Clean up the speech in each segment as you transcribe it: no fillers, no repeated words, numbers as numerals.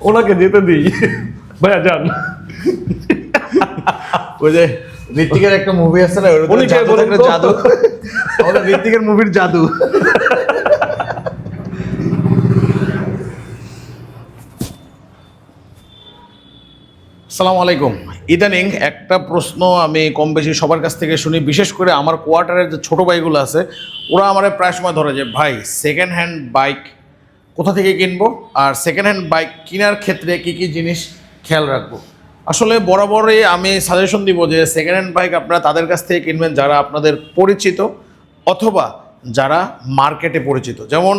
ওনাকে যেতে দিই, ভাইয়া যান। ওই যে ঋত্বিকের একটা মুভি আছে না, ওর উনি কে জাদু বলেন থাকলে তো? জাদু, আমাদের ঋত্বিকের মুভির জাদু। আসসালামু আলাইকুম। ইদানিং একটা প্রশ্ন আমি কম বেশি সবার কাছ থেকে শুনি, বিশেষ করে আমার কোয়ার্টারের যে ছোটো ভাইগুলো আছে, ওরা আমার প্রায় সময় ধরে যে ভাই সেকেন্ড হ্যান্ড বাইক কোথা থেকে কিনবো, আর সেকেন্ড হ্যান্ড বাইক কেনার ক্ষেত্রে কী কী জিনিস খেয়াল রাখবো। আসলে বরাবরই আমি সাজেশন দিব যে সেকেন্ড হ্যান্ড বাইক আপনারা তাদের কাছ থেকে কিনবেন যারা আপনাদের পরিচিত অথবা যারা মার্কেটে পরিচিত। যেমন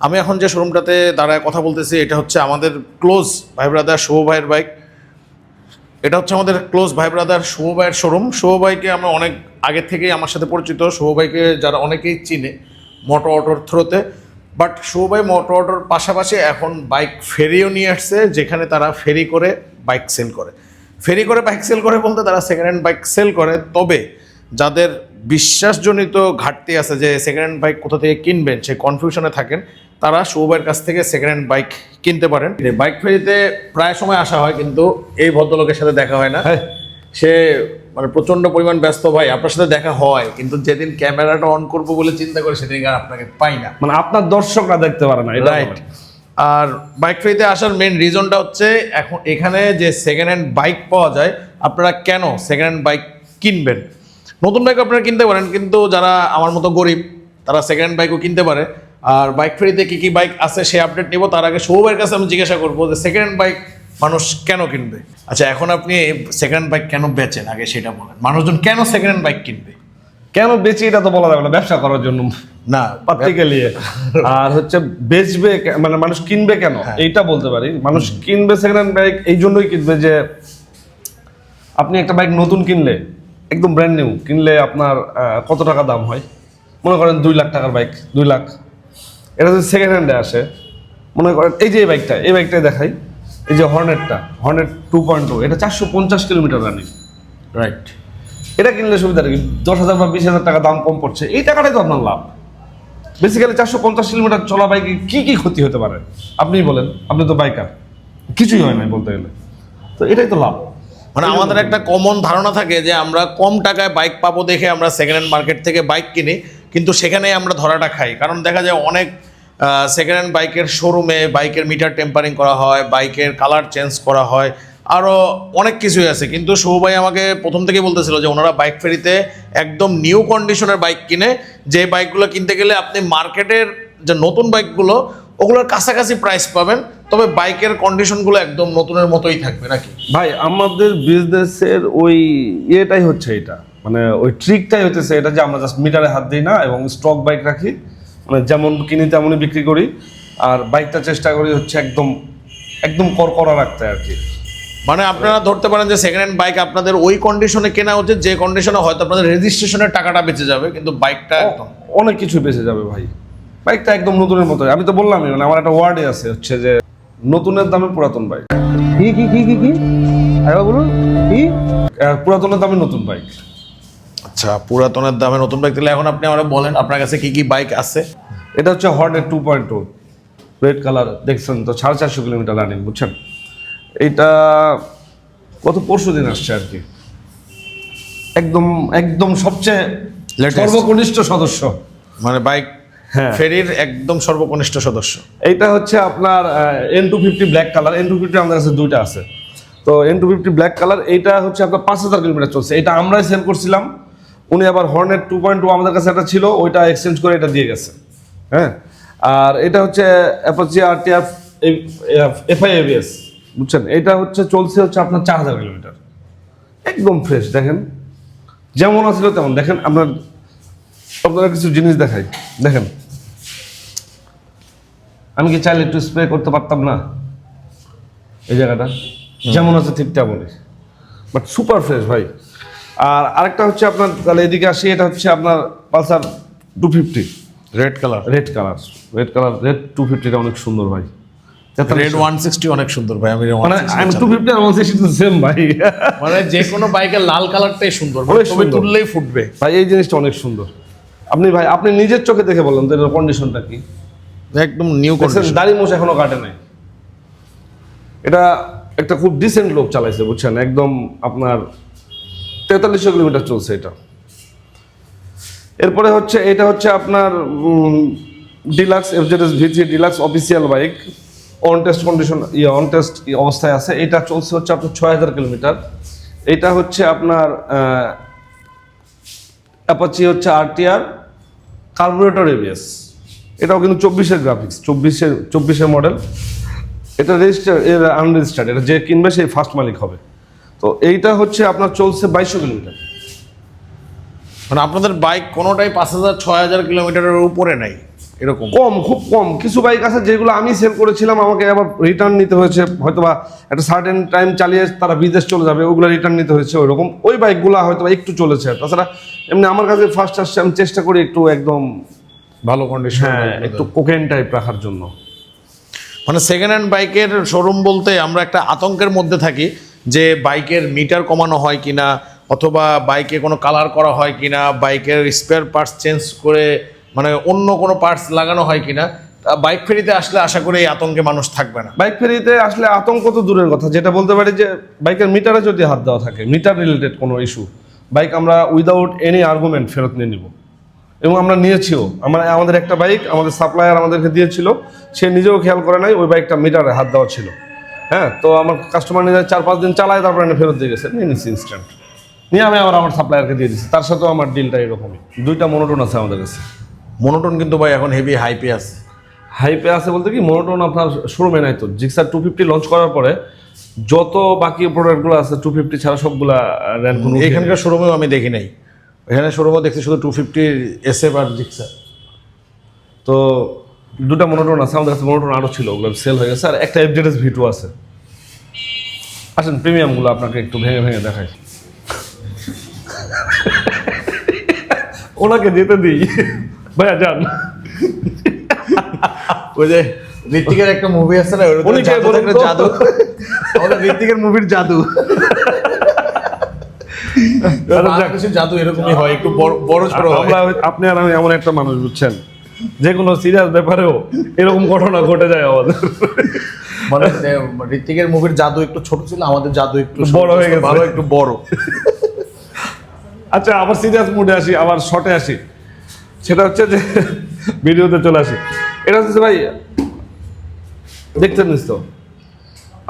আমি এখন যে শোরুমটাতে দাঁড়ায় কথা বলতেছি, এটা হচ্ছে আমাদের ক্লোজ ভাই ব্রাদার শুভ ভাইয়ের বাইক। এটা হচ্ছে আমাদের ক্লোজ ভাই ব্রাদার শুভ ভাইয়ের শোরুম। শুভ ভাইকে আমরা অনেক আগে থেকেই আমার সাথে পরিচিত। শুভ ভাইকে যারা অনেকেই চিনে মোটো অটোর থ্রুতে, বাট শুভ ভাই মোটো অটোর পাশাপাশি এখন বাইক ফেরিও নিয়ে আসছে, যেখানে তারা ফেরি করে বাইক সেল করে। ফেরি করে বাইক সেল করে বলতে তারা সেকেন্ড হ্যান্ড বাইক সেল করে। তবে যাদের বিশ্বাসজনিত ঘাটতি আছে যে সেকেন্ড হ্যান্ড বাইক কোথা থেকে কিনবেন, সেই কনফিউশনে থাকেন, তারা শুভ ভাইয়ের কাছ থেকে সেকেন্ড হ্যান্ড বাইক কিনতে পারেন। বাইক ফেরিতে প্রায় সময় আসা হয়, কিন্তু এই ভদ্রলোকের সাথে দেখা হয় না। সে মানে প্রচণ্ড পরিমাণ ব্যস্ত ভাই, আপনার সাথে দেখা হয় কিন্তু যেদিন ক্যামেরাটা অন করবো বলে চিন্তা করে সেদিন আর আপনাকে পাই না, মানে আপনার দর্শকরা দেখতে পারে না, রাইট। আর বাইক ফেরিতে আসার মেন রিজনটা হচ্ছে এখন এখানে যে সেকেন্ড হ্যান্ড বাইক পাওয়া যায়, আপনারা কেন সেকেন্ড হ্যান্ড বাইক কিনবেন। নতুন বাইক আপনারা কিনতে পারেন, কিন্তু যারা আমার মতো গরিব তারা সেকেন্ড হ্যান্ড বাইকও কিনতে পারে। আর বাইক ফেরিতে কী কী বাইক আছে সে আপডেট নিব, তার আগে সৌভাইয়ের কাছে আমি জিজ্ঞাসা করবো যে সেকেন্ড হ্যান্ড বাইক মানুষ কেন কিনবে। আচ্ছা, এখন আপনি সেকেন্ড হ্যান্ড বাইক কেন বেচেন আগে সেটা বলেন। মানুষজন কেন সেকেন্ড হ্যান্ড বাইক কিনবে? কেন বেচি এটা তো বলা যাবে না, ব্যবসা করার জন্য না, পার্টিক্যালি। আর হচ্ছে বেচবে মানে মানুষ কিনবে কেন এইটা বলতে পারি। মানুষ কিনবে সেকেন্ড হ্যান্ড বাইক এই জন্যই কিনবে যে আপনি একটা বাইক নতুন কিনলে, একদম ব্র্যান্ড নিউ কিনলে আপনার কত টাকা দাম হয়, মনে করেন 2 লাখ টাকার বাইক, 2 লাখ। এটা যদি সেকেন্ড হ্যান্ডে আসে, মনে করেন এই যে এই বাইকটাই দেখাই, এই যে হর্নেট 2.2, এটা 450 কিলোমিটার রানিং, রাইট। এটা কিনলে সুবিধা কি 10,000 বা 20,000 টাকা দাম কম পড়ছে, এই টাকাটাই তো আপনার লাভ। বেসিক্যালি 450 কিলোমিটার চলা বাইকে কি কি ক্ষতি হতে পারে আপনিই বলেন, আপনি তো বাইকার, কিছুই হয় না বলতে গেলে, তো এটাই তো লাভ। মানে আমাদের একটা কমন ধারণা থাকে যে আমরা কম টাকায় বাইক পাবো দেখে আমরা সেকেন্ড হ্যান্ড মার্কেট থেকে বাইক কিনি, কিন্তু সেখানেই আমরা ধরাটা খাই। কারণ দেখা যায় অনেক সেকেন্ড হ্যান্ড বাইকের শোরুমে বাইকের মিটার টেম্পারিং করা হয়, বাইকের কালার চেঞ্জ করা হয়, আরও অনেক কিছুই আছে। কিন্তু শুভ ভাই আমাকে প্রথম থেকেই বলতেছিল যে ওনারা বাইক ফেরিতে একদম নিউ কন্ডিশনের বাইক কিনে, যে বাইকগুলো কিনতে গেলে আপনি মার্কেটের যে নতুন বাইকগুলো ওগুলোর কাছাকাছি প্রাইস পাবেন, তবে বাইকের কন্ডিশনগুলো একদম নতুনের মতোই থাকবে নাকি ভাই? আমাদের বিজনেসের ওই ইয়েটাই হচ্ছে এটা, মানে ওই ট্রিকটাই হচ্ছে এটা যে আমরা জাস্ট মিটারে হাত দিই না এবং স্টক বাইক রাখি, মানে যেমন কিনি তেমনই বিক্রি করি। আর বাইকটা চেষ্টা করি হচ্ছে একদম একদম করকরা রাখতে আর কি। মানে আপনারা ধরতে পারেন যে সেকেন্ড হ্যান্ড বাইক আপনাদের ওই কন্ডিশনে কেনা উচিত যে কন্ডিশনে হয়তো আপনাদের রেজিস্ট্রেশনের টাকাটা বেঁচে যাবে, কিন্তু বাইকটা একদম অনেক কিছু বেঁচে যাবে ভাই। বাইকটা একদম নতুনের মতো। আমি তো বললামই, মানে আমার একটা ওয়ার্ডে আছে হচ্ছে যে নতুনের দামে পুরাতন বাইক। কি কি কি কি কি আরে বলুন কি? পুরাতনের দামে নতুন বাইক। আচ্ছা, পুরাতনের দামে নতুন বাইক। তাহলে এখন আপনি আমরা বলেন আপনার কাছে কি কি বাইক আছে। এটা হচ্ছে হর্নেট 2.2, রেড কালার, দেখছেন তো, 450 কিলোমিটার রানিং, বুঝছেন। এইটা গত পরশু দিন আসছে আর কি, একদম একদম সবচেয়ে সর্বকনিষ্ঠ সদস্য, মানে বাইক হ্যাঁ ফেরির একদম সর্বকনিষ্ঠ সদস্য। এইটা হচ্ছে আপনার N250 ব্ল্যাক কালার। N250 আমাদের কাছে দুইটা আছে, তো N250 ব্ল্যাক কালার এইটা হচ্ছে আপনার 5,000 কিলোমিটার চলছে। এটা আমরাই সেল করছিলাম, উনি আবার হর্নেট 2.2 আমাদের কাছে একটা ছিল, ওইটা এক্সচেঞ্জ করে এটা দিয়ে গেছে। হ্যাঁ, আর এটা হচ্ছে অ্যাপাচি RTR FI ABS, বুঝছেন। এটা হচ্ছে চলছে হচ্ছে আপনার 4,000 কিলোমিটার, একদম ফ্রেশ। দেখেন যেমন আছিল তেমন। দেখেন আপনারা কিছু জিনিস দেখাই, দেখেন আমি কি চাইলে একটু স্প্রে করতে পারতাম না? এই জায়গাটা যেমন আছে ঠিক তেমনই, বাট সুপার ফ্রেশ ভাই। আর আরেকটা হচ্ছে আপনার, তাহলে এদিকে আসি, এটা হচ্ছে আপনার পালসার 250 রেড কালার। রেড 250টা অনেক সুন্দর ভাই। রেড 160 অনেক সুন্দর ভাই। আমি মানে 250 আর 160 সেম ভাই। মানে যে কোনো বাইকের লাল কালারটাই সুন্দর, অনেক ছবি সুন্দর। তুললেই ফুটবে ভাই এই জিনিসটা অনেক সুন্দর। আপনি নিজের চোখে দেখে বলেন তো এর কন্ডিশনটা কি। একদম নিউ দেখছেন কন্ডিশন। দাড়ি মোছ এখনো কাটে নাই। এটা একটা খুব ডিসেন্ট লোক চালাইছে বুঝছেন, একদম আপনার 4300 কিলোমিটার চলছে এটা। এরপরে হচ্ছে এটা হচ্ছে আপনার deluxe FZS V3 deluxe official bike, on test condition on test অবস্থায় আছে। এটা চলছে হচ্ছে আপনার 6000 কিলোমিটার। এটা হচ্ছে আপনার অ্যাপাচি হচ্ছে RTR কার্বোরেটর ABS। এটাও কিন্তু 24-এর গ্রাফিক্স, 24-এর মডেল। এটা রেজিস্টার এর আনরেজিস্টার্ড, এটা যে কিনবে সেই ফার্স্ট মালিক হবে। তো এইটা হচ্ছে আপনার চলছে 2200 কিলোমিটার। মানে আপনাদের বাইক কোনোটাই 5000 6000 কিলোমিটারের উপরে নাই এরকম? কম, খুব কম। কিছু বাইক আছে যেগুলো আমি সেল করেছিলাম, আমাকে আবার রিটার্ন নিতে হয়েছে, হয়তোবা একটা সার্টেন টাইম চালিয়ে তারা বিদেশ চলে যাবে, ওগুলো রিটার্ন নিতে হয়েছে ওইরকম। ওই বাইকগুলো হয়তো একটু চলেছে। তাছাড়া এমনি আমার কাছে ফার্স্ট আসছে, আমি চেষ্টা করি একটু একদম ভালো কন্ডিশন। হ্যাঁ একটু কোকেন টাইপ রাখার জন্য। মানে সেকেন্ড হ্যান্ড বাইকের শোরুম বলতে আমরা একটা আতঙ্কের মধ্যে থাকি যে বাইকের মিটার কমানো হয় কিনা, অথবা বাইকে কোনো কালার করা হয় কিনা, বাইকের স্পেয়ার পার্টস চেঞ্জ করে মানে অন্য কোনো পার্টস লাগানো হয় কিনা। বাইক ফেরিতে আসলে আশা করি এই আতঙ্কে মানুষ থাকবে না। বাইক ফেরিতে আসলে আতঙ্ক তো দূরের কথা, যেটা বলতে পারি যে বাইকের মিটারে যদি হাত দেওয়া থাকে, মিটার রিলেটেড কোনো ইস্যু, বাইক আমরা উইদাউট এনি আর্গুমেন্ট ফেরত নিয়ে নিব। এবং আমরা নিয়েছিও। আমাদের একটা বাইক আমাদের সাপ্লায়ার আমাদেরকে দিয়েছিল, সে নিজেও খেয়াল করে নাই ওই বাইকটা মিটারে হাত দেওয়া ছিল। হ্যাঁ, তো আমার কাস্টমার নিয়ে 4-5 দিন চালায়, তারপরে এনে ফেরত দিয়ে গেছে, নিয়ে নিচ্ছি ইনস্ট্যান্ট। নিয়ে আমি আমার সাপ্লায়ারকে দিয়ে দিচ্ছি। তার সাথেও আমার ডিলটা এরকমই। দুইটা মনোটোন আছে আমাদের কাছে। মনোটোন কিন্তু ভাই এখন হেভি হাইপে আছে। হাইপে আছে বলতে কি, মনোটোন আপনার শোরুমে নাই তো। জিক্সার 250 লঞ্চ করার পরে যত বাকি প্রোডাক্টগুলো আছে 250 ছাড়া সবগুলা র্যান কোনো এখানকার শোরুমেও আমি দেখি নাই, এখানে শোরুমেও দেখছি শুধু 250 SF আর জিক্সার। তো দুটা মনোটোন আছে আমাদের কাছে। মনোটোন আরও ছিল, ওগুলো সেল হয়ে গেছে। আর একটা এফজেডএস V2 আছে। আসেন প্রিমিয়ামগুলো আপনাকে একটু ভেঙে ভেঙে দেখাই। ওনাকে যেতে দিই, ভাইয়া যান। ওই যে ঋত্বিকের একটা মুভি আছে না, ওর উনি কে জাদু বলুন দেখলে তো? জাদু, আমাদের ঋত্বিকের মুভির জাদু। বাংলাদেশে জাদু এরকমই হয়, একটু বড় ছোট হয়। আপনি আর আমি এমন একটা মানুষ বুঝছেন, যে কোনো সিরিয়াস ব্যাপারেও এরকম ঘটনা ঘটে যায় আমাদের। মানে ঋত্বিকের মুভির জাদু একটু ছোট ছিল, আমাদের জাদু একটু বড় হয়ে গেছে। ভালো, একটু বড়। আচ্ছা, আবার সিরিয়াস মুডে আসি, আবার শর্টে আসি। সেটা হচ্ছে যে ভিডিওতে চলে আসি। এটা হচ্ছে ভাই, দেখতেন তো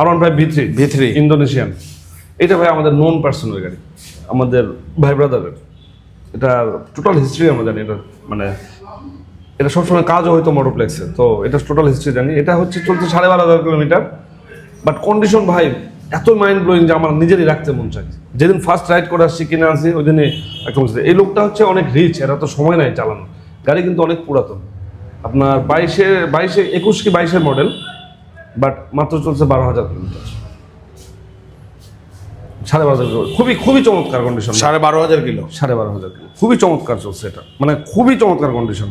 R15 V3 ইন্দোনেশিয়ান। এটা ভাই আমাদের নোন পার্সোনাল গাড়ি, আমাদের ভাই ব্রাদারের। এটা টোটাল হিস্ট্রি আমরা জানি। এটা মানে এটা সবসময় কাজও হয়তো মোটোপ্লেক্সে, তো এটা টোটাল হিস্ট্রি জানি। এটা হচ্ছে চলছে 12,500 কিলোমিটার। বাট কন্ডিশন ভাই এত মাইন্ড ব্লোয়িং যে আমার নিজেরই রাখতে মন চাই। যেদিন ফার্স্ট রাইড করে আসছি, কিনে আসছি, ওই দিনই একটা বলছে এই লোকটা হচ্ছে অনেক রিচ, এরা তো সময় নাই চালানো। গাড়ি কিন্তু অনেক পুরাতন, আপনার 21 কি 22-এর মডেল, বাট মাত্র চলছে 12,000 কিলোমিটার। 12,500 কিলো, খুবই খুবই চমৎকার কন্ডিশন। 12,500 কিলো, 12,500 কিলো, খুবই চমৎকার চলছে এটা, মানে খুবই চমৎকার কন্ডিশন,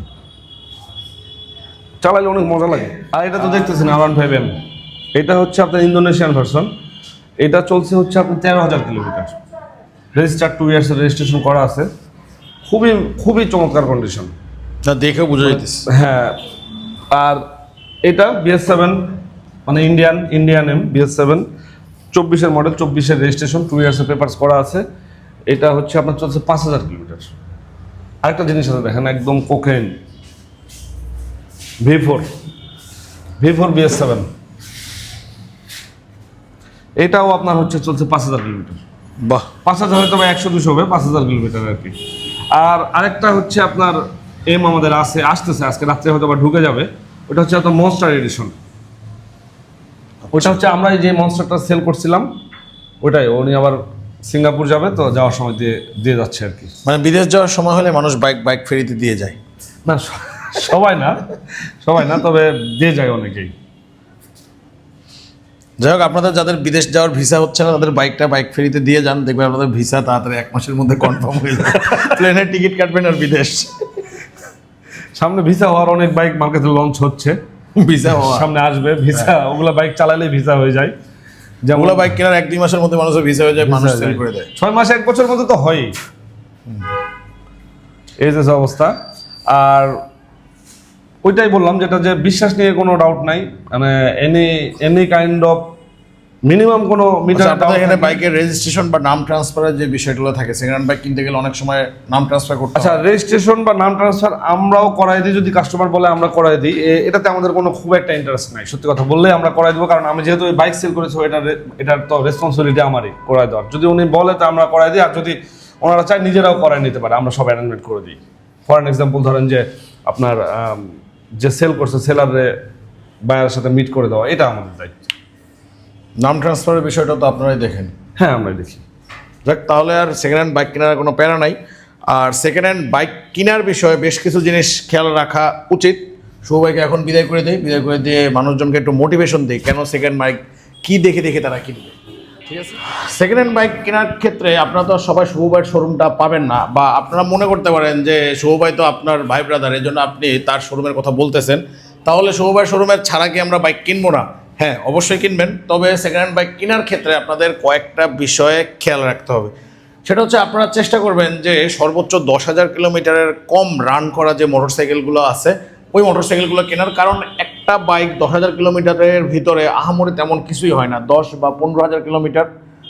চালাইলে অনেক মজা লাগে। আর এটা তো দেখতেছেন R15M, এটা হচ্ছে আপনার ইন্দোনেশিয়ান ভার্সন। এটা চলছে হচ্ছে আপনার 13,000 কিলোমিটার, রেজিস্টার 2 ইয়ার্সের রেজিস্ট্রেশন করা আছে। খুবই খুবই চমৎকার কন্ডিশন, না দেখে বোঝা যাইতেছে। হ্যাঁ। আর এটা BS7, মানে ইন্ডিয়ান BS7 24-এর মডেল, 24-এর রেজিস্ট্রেশন, 2 ইয়ার্সের পেপারস করা আছে। এটা হচ্ছে আপনার চলছে 5,000 কিলোমিটার। আরেকটা জিনিস আছে দেখেন, একদম কোকেন V4 BS7, এটাও আপনার হচ্ছে চলছে 5,000 কিলোমিটার। বাহ, 5,000 হয়তো বা 100-200 হবে, 5,000 কিলোমিটার আর কি। আর আরেকটা হচ্ছে আপনার আমাদের আসতেছে আজকে রাত্রে, হয়তো বা ঢুকে যাবে। ওটা হচ্ছে আপনার মনস্টার এডিশন। ওটা হচ্ছে আমরা যে মনস্টারটা সেল করছিলাম, ওটাই উনি আবার সিঙ্গাপুর যাবে, তো যাওয়ার সময় দিয়ে যাচ্ছে আর কি। মানে বিদেশ যাওয়ার সময় হলে মানুষ বাইক ফেরিতে দিয়ে যায় না, সবাই না, তবে দিয়ে যায় অনেকেই। যাই হোক, আপনাদের যাদের বিদেশ যাওয়ার ভিসা হচ্ছে না, তাদের বাইক ফেরিতে দিয়ে যান, দেখবেন আপনাদের ভিসা তাড়াতাড়ি 1 মাসের মধ্যে কনফার্ম হয়ে যাবে। প্লেনের টিকিট কাটবেন আর বিদেশ। সামনে ভিসা হওয়ার অনেক বাইক মার্কেটে লঞ্চ হচ্ছে, ভিসা সামনে আসবে ভিসা। ওগুলা বাইক চালালে ভিসা হয়ে যায়, যেগুলো বাইক কেনার 1-2 মাসের মধ্যে মানুষের ভিসা হয়ে যায়, মানুষ সেল করে দেয়। 6 মাস 1 বছর মধ্যে তো হয়ই। এই যে অবস্থা। আর ওইটাই বললাম, যেটা যে বিশ্বাস নিয়ে কোনো ডাউট নাই, মানে এনি কাইন্ড অফ মিনিমাম কোনো মিটার আপনাদের এখানে বাইকের রেজিস্ট্রেশন বা নাম ট্রান্সফারের যে বিষয়গুলো থাকে, সেকেন্ড হ্যান্ড বাইক কিনতে গেলে অনেক সময় নাম ট্রান্সফার করতে আচ্ছা, হয়। রেজিস্ট্রেশন বা নাম ট্রান্সফার আমরাও করাই দিই, যদি কাস্টমার বলে আমরা করাই দিই। এটাতে আমাদের কোনো খুব একটা ইন্টারেস্ট নাই, সত্যি কথা বললে আমরা করাই দেবো, কারণ আমি যেহেতু বাইক সেল করেছি এটার তো রেসপন্সিবিলিটি আমারই করাই দেওয়ার। যদি উনি বলে তো আমরা করাই দিই, আর যদি ওনারা চায় নিজেরাও করাই নিতে পারে, আমরা সব অ্যারেঞ্জমেন্ট করে দিই। ফর অ্যান এক্সাম্পল ধরেন যে আপনার যে সেল করছে সেলারে বায়ারের সাথে মিট করে দেওয়া, এটা আমাদের দায়িত্ব। নাম ট্রান্সফারের বিষয়টা তো আপনারাই দেখেন। হ্যাঁ, আমরাই দেখি। যাক, তাহলে আর সেকেন্ড হ্যান্ড বাইক কেনার কোনো প্যারা নাই। আর সেকেন্ড হ্যান্ড বাইক কেনার বিষয়ে বেশ কিছু জিনিস খেয়াল রাখা উচিত। শুভ ভাইকে এখন বিদায় করে দিয়ে মানুষজনকে একটু মোটিভেশন দিই, কেন সেকেন্ড বাইক কী দেখে দেখে তারা কিনবে। ঠিক আছে, সেকেন্ড হ্যান্ড বাইক কেনার ক্ষেত্রে আপনারা তো সবাই শুভ ভাইয়ের শোরুমটা পাবেন না, বা আপনারা মনে করতে পারেন যে শুভ ভাই তো আপনার ভাই ব্রাদার, এই জন্য আপনি তার শোরুমের কথা বলতেছেন, তাহলে শুভ ভাইয়ের শোরুমের ছাড়া কি আমরা বাইক কিনবো না? হ্যাঁ, অবশ্যই কিনবেন, তবে সেকেন্ড হ্যান্ড বাইক কেনার ক্ষেত্রে আপনাদের কয়েকটা বিষয়ে খেয়াল রাখতে হবে। সেটা হচ্ছে আপনারা চেষ্টা করবেন যে সর্বোচ্চ 10,000 কিলোমিটারের কম রান করা যে মোটরসাইকেলগুলো আছে ওই মোটরসাইকেলগুলো কেনার। কারণ একটা বাইক 10,000 কিলোমিটারের ভিতরে আহামরি তেমন কিছুই হয় না। 10 বা 15,000 কিলোমিটার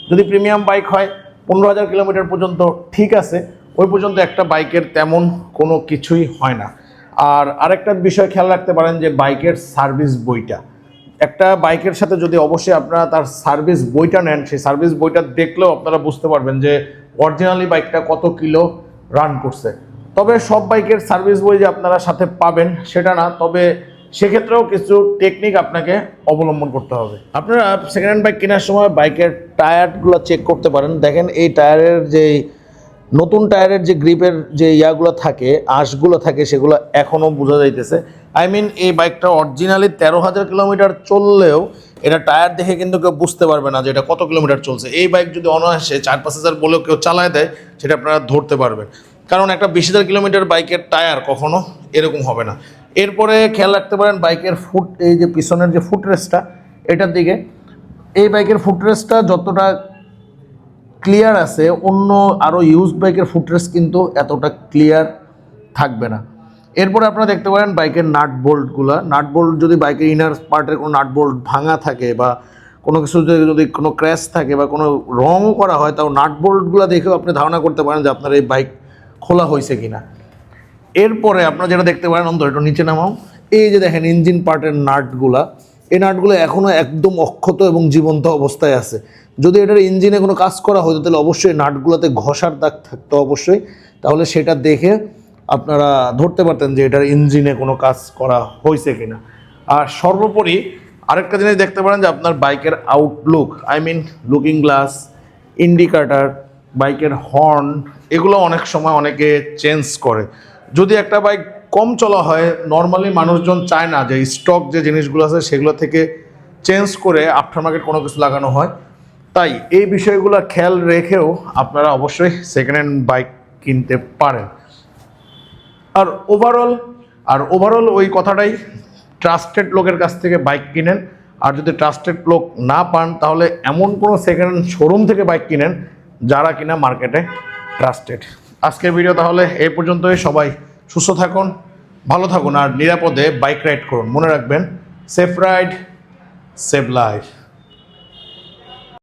যদি প্রিমিয়াম বাইক হয়, 15,000 কিলোমিটার পর্যন্ত ঠিক আছে, ওই পর্যন্ত একটা বাইকের তেমন কোনো কিছুই হয় না। আর আরেকটা বিষয় খেয়াল রাখতে পারেন যে বাইকের সার্ভিস বইটা, একটা বাইকের সাথে যদি অবশ্যই আপনারা তার সার্ভিস বইটা নেন, সেই সার্ভিস বইটা দেখলেও আপনারা বুঝতে পারবেন যে অরিজিনালি বাইকটা কত কিলো রান করছে। তবে সব বাইকের সার্ভিস বই যে আপনারা সাথে পাবেন সেটা না, তবে সেক্ষেত্রেও কিছু টেকনিক আপনাকে অবলম্বন করতে হবে। আপনারা সেকেন্ড হ্যান্ড বাইক কেনার সময় বাইকের টায়ারগুলো চেক করতে পারেন। দেখেন এই টায়ারের যে নতুন টায়ারের যে গ্রিপের যে ইয়াগুলো থাকে, আঁশগুলো থাকে, সেগুলো এখনও বোঝা যাইতেছে। আই মিন এই বাইকটা অরিজিনালি 13,000 কিলোমিটার চললেও এটা টায়ার দেখে কিন্তু কেউ বুঝতে পারবে না যে এটা কত কিলোমিটার চলছে। এই বাইক যদি অনায়াসে 4-5 হাজার বলেও কেউ চালায় দেয়, সেটা আপনারা ধরতে পারবেন, কারণ একটা 20,000 কিলোমিটার বাইকের টায়ার কখনো এরকম হবে না। এরপরে খেয়াল রাখতে পারেন বাইকের এই যে পিছনের যে ফুটরেস্টটা, এটার দিকে এই বাইকের ফুটরেস্টটা যতটা ক্লিয়ার আছে, অন্য আরও ইউজ বাইকের ফুটরেস্ট কিন্তু এতটা ক্লিয়ার থাকবে না। এরপরে আপনারা দেখতে পারেন বাইকের নাট বোল্ট যদি বাইকের ইনার পার্টের কোনো নাট বোল্ট ভাঙা থাকে বা কোনো কিছু যদি কোনো ক্র্যাশ থাকে বা কোনো রঙও করা হয়, তাও নাট বোল্টগুলো দেখেও আপনি ধারণা করতে পারেন যে আপনার এই বাইক খোলা হয়েছে কিনা। এরপরে আপনারা যেটা দেখতে পারেন, অন্তত একটু নিচে নামাও, এই যে দেখেন ইঞ্জিন পার্টের নাটগুলা, এই নাটগুলো এখনও একদম অক্ষত এবং জীবন্ত অবস্থায় আছে। যদি এটার ইঞ্জিনে কোনো কাজ করা হতো তাহলে অবশ্যই নাটগুলোতে ঘষার দাগ থাকতো অবশ্যই, তাহলে সেটা দেখে আপনারা ধরতে পারতেন যে এটার ইঞ্জিনে কোনো কাজ করা হয়েছে কিনা। আর সর্বোপরি আরেকটা জিনিস দেখতে পারেন যে আপনার বাইকের outlook, I mean looking glass, indicator, বাইকের হর্ন, এগুলো অনেক সময় অনেকে চেঞ্জ করে। যদি একটা বাইক কম চলা হয়, নর্মালি মানুষজন চায় না যে স্টক যে জিনিসগুলো আছে সেগুলো থেকে চেঞ্জ করে আফটার মার্কেট কোনো কিছু লাগানো হয়। তাই এই বিষয়গুলো খেয়াল রেখেও আপনারা অবশ্যই সেকেন্ড হ্যান্ড বাইক কিনতে পারেন। আর ওভারঅল ওই কথাটাই, ট্রাস্টেড লোকের কাছ থেকে বাইক কিনেন। আর যদি ট্রাস্টেড লোক না পান, তাহলে এমন কোনো সেকেন্ড হ্যান্ড শোরুম থেকে বাইক কিনেন যারা কিনা মার্কেটে ট্রাস্টেড। আজকের ভিডিও তাহলে এই পর্যন্তই। সবাই সুস্থ থাকুন, ভালো থাকুন আর নিরাপদে বাইক রাইড করুন। মনে রাখবেন, সেফ রাইড সেভ লাইফ।